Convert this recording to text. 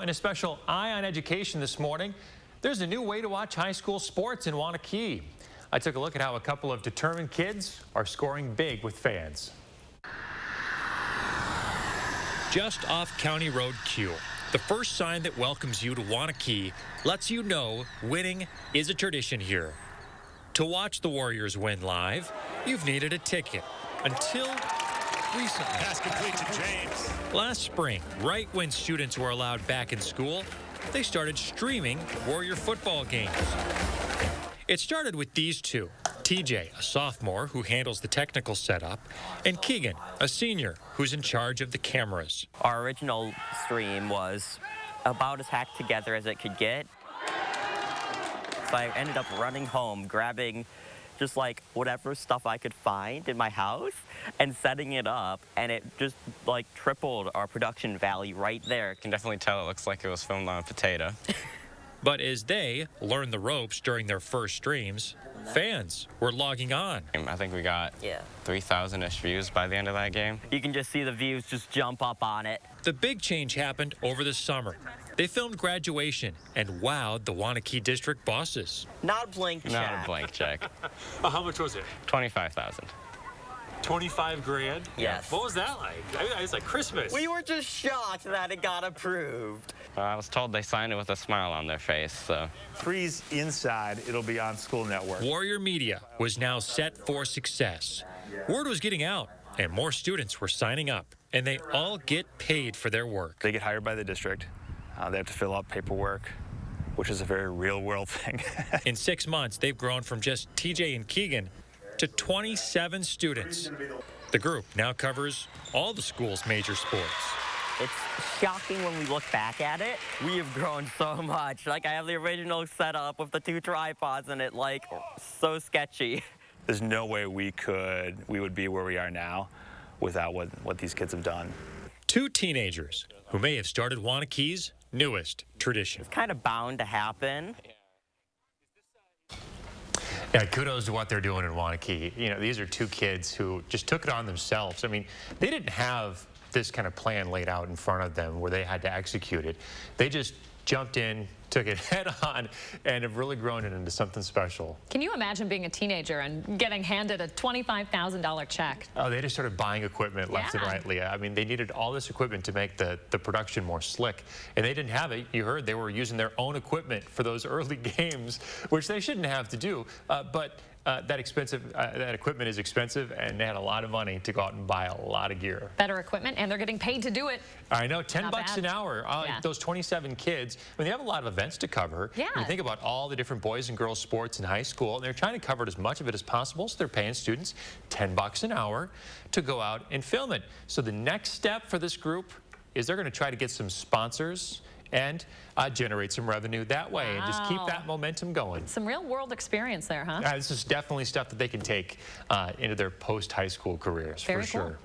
And a special eye on education this morning. There's a new way to watch high school sports in Waunakee. I took a look at how a couple of determined kids are scoring big with fans. Just off County Road Q, the first sign that welcomes you to Waunakee lets you know winning is a tradition here. To watch the Warriors win live, you've needed a ticket until recently. Pass complete to James. Last spring, right when students were allowed back in school, they started streaming Warrior football games. It started with these two, TJ, a sophomore who handles the technical setup, and Keegan, a senior who's in charge of the cameras. Our original stream was about as hacked together as it could get. So I ended up running home, grabbing just like whatever stuff I could find in my house and setting it up, and it just like tripled our production value right there. You can definitely tell it looks like it was filmed on a potato. But as they learned the ropes during their first streams, fans were logging on. I think we got 3,000-ish views by the end of that game. You can just see the views just jump up on it. The big change happened over the summer. They filmed graduation and wowed the Waunakee district bosses. Not a blank check. Not a blank check. How much was it? 25,000. 25 grand? Yes. What was that like? I mean, it's like Christmas. We were just shocked that it got approved. I was told they signed it with a smile on their face, so. Freeze inside, it'll be on school network. Warrior Media was now set for success. Word was getting out, and more students were signing up, and they all get paid for their work. They get hired by the district. They have to fill out paperwork, which is a very real-world thing. In 6 months, they've grown from just TJ and Keegan to 27 students. The group now covers all the school's major sports. It's shocking when we look back at it. We have grown so much. Like, I have the original setup with the 2 tripods and it, like, so sketchy. There's no way we would be where we are now without what these kids have done. 2 teenagers who may have started Waunakee's newest tradition. It's kind of bound to happen. Yeah, kudos to what they're doing in Waunakee. You know, these are 2 kids who just took it on themselves. I mean, they didn't have this kind of plan laid out in front of them where they had to execute it. They just jumped in, took it head on, and have really grown it into something special. Can you imagine being a teenager and getting handed a $25,000 check? Oh, they just started buying equipment left and right, Leah. I mean, they needed all this equipment to make the production more slick, and they didn't have it. You heard they were using their own equipment for those early games, which they shouldn't have to do, but that equipment is expensive, and they had a lot of money to go out and buy a lot of gear. Better equipment, and they're getting paid to do it. I know, $10 an hour. Those 27 kids, I mean, they have a lot of events to cover. Yeah. You think about all the different boys and girls sports in high school, and they're trying to cover as much of it as possible, so they're paying students $10 an hour to go out and film it. So the next step for this group is they're going to try to get some sponsors and generate some revenue that way and just keep that momentum going. Some real world experience there, huh? This is definitely stuff that they can take into their post-high school careers, for sure. Cool.